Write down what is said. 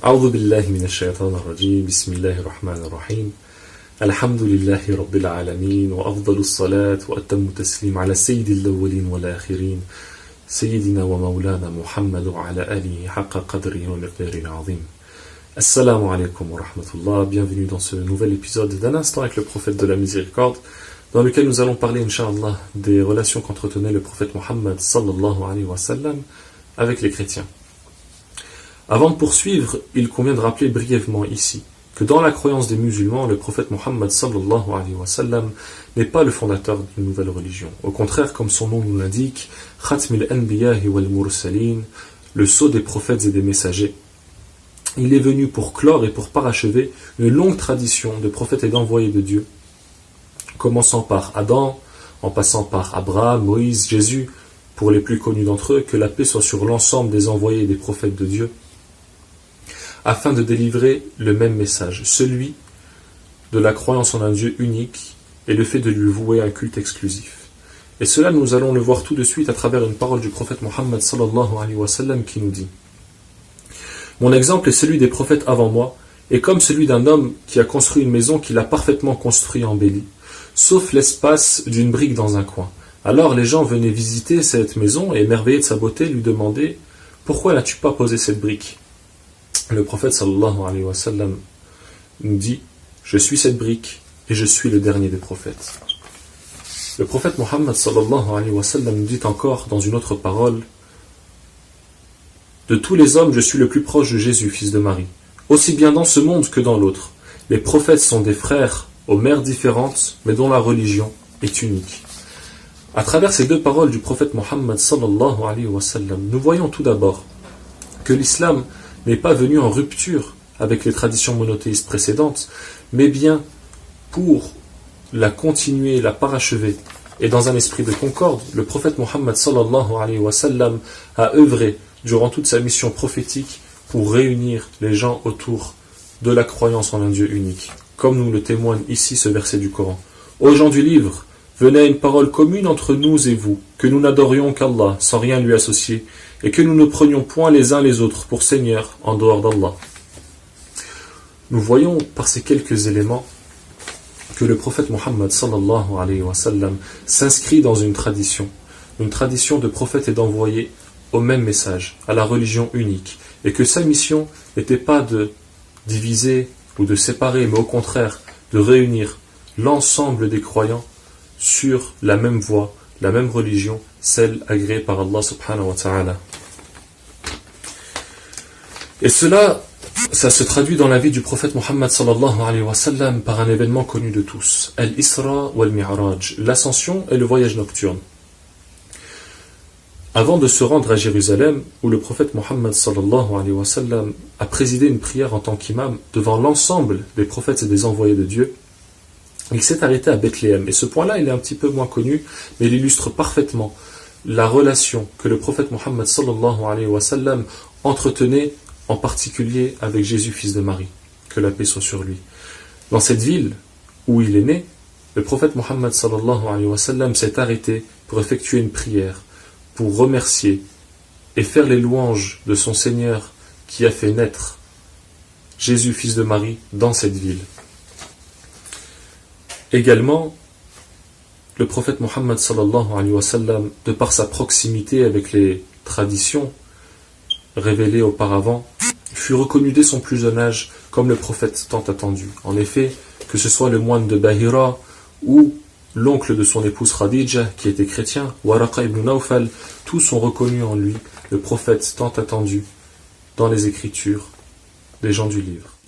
أعوذ بالله من الشيطان الرجيم بسم الله الرحمن الرحيم الحمد لله رب العالمين وأفضل الصلاة وأتم التسليم على سيد الأولين والآخرين سيدنا ومولانا محمد وعلى آله حق قدره ومقداره العظيم. Assalamu alaikum wa rahmatullah, bienvenue dans ce nouvel épisode d'un instant avec le prophète de la miséricorde, dans lequel nous allons parler, Inch'Allah, des relations qu'entretenait le prophète Mohammed sallallahu alayhi wa sallam avec les chrétiens. Avant de poursuivre, il convient de rappeler brièvement ici que dans la croyance des musulmans, le prophète Mohammed sallallahu alayhi wa sallam n'est pas le fondateur d'une nouvelle religion. Au contraire, comme son nom nous l'indique, Khatmil Anbiyahi wal Mursalin, le sceau des prophètes et des messagers. Il est venu pour clore et pour parachever une longue tradition de prophètes et d'envoyés de Dieu, commençant par Adam, en passant par Abraham, Moïse, Jésus, pour les plus connus d'entre eux, que la paix soit sur l'ensemble des envoyés et des prophètes de Dieu, afin de délivrer le même message, celui de la croyance en un Dieu unique et le fait de lui vouer un culte exclusif. Et cela, nous allons le voir tout de suite à travers une parole du prophète Mohammed sallallahu alayhi wa sallam qui nous dit: mon exemple est celui des prophètes avant moi, et comme celui d'un homme qui a construit une maison qu'il a parfaitement construite et embellie, sauf l'espace d'une brique dans un coin. Alors les gens venaient visiter cette maison et, émerveillés de sa beauté, lui demandaient: pourquoi n'as-tu pas posé cette brique? Le prophète sallallahu alayhi wa sallam nous dit: je suis cette brique et je suis le dernier des prophètes. Le prophète Mohammed sallallahu alayhi wa sallam nous dit encore dans une autre parole: de tous les hommes, je suis le plus proche de Jésus, fils de Marie, aussi bien dans ce monde que dans l'autre. Les prophètes sont des frères aux mères différentes, mais dont la religion est unique. À travers ces deux paroles du prophète Mohammed sallallahu alayhi wa sallam, nous voyons tout d'abord que l'islam n'est pas venu en rupture avec les traditions monothéistes précédentes, mais bien pour la continuer, la parachever. Et dans un esprit de concorde, le prophète Mohammed sallallahu alayhi wa sallam a œuvré durant toute sa mission prophétique pour réunir les gens autour de la croyance en un Dieu unique, comme nous le témoigne ici ce verset du Coran. Ô gens du livre, venez à une parole commune entre nous et vous, que nous n'adorions qu'Allah sans rien lui associer, et que nous ne prenions point les uns les autres pour seigneurs en dehors d'Allah. Nous voyons par ces quelques éléments que le prophète Mohammed sallallahu alayhi wa sallam s'inscrit dans une tradition de prophètes et d'envoyés au même message, à la religion unique, et que sa mission n'était pas de diviser ou de séparer, mais au contraire de réunir l'ensemble des croyants sur la même voie, la même religion, celle agréée par Allah subhanahu wa ta'ala. Et cela, ça se traduit dans la vie du prophète Mohammed sallallahu alayhi wa sallam par un événement connu de tous, Al-Isra wal-Mi'raj, l'ascension et le voyage nocturne. Avant de se rendre à Jérusalem, où le prophète Mohammed sallallahu alayhi wa sallam a présidé une prière en tant qu'imam devant l'ensemble des prophètes et des envoyés de Dieu, il s'est arrêté à Bethléem. Et ce point-là, il est un petit peu moins connu, mais il illustre parfaitement la relation que le prophète Mohammed sallallahu alayhi wa sallam entretenait en particulier avec Jésus, fils de Marie, que la paix soit sur lui. Dans cette ville où il est né, le prophète Mohammed sallallahu alayhi wa sallam s'est arrêté pour effectuer une prière, pour remercier et faire les louanges de son Seigneur qui a fait naître Jésus, fils de Marie, dans cette ville. Également, le prophète Mohammed sallallahu alayhi wa sallam, de par sa proximité avec les traditions révélées auparavant, fut reconnu dès son plus jeune âge comme le prophète tant attendu. En effet, que ce soit le moine de Bahira ou l'oncle de son épouse Khadija, qui était chrétien, Waraqa ibn Nawfal, tous ont reconnu en lui le prophète tant attendu dans les écritures des gens du livre.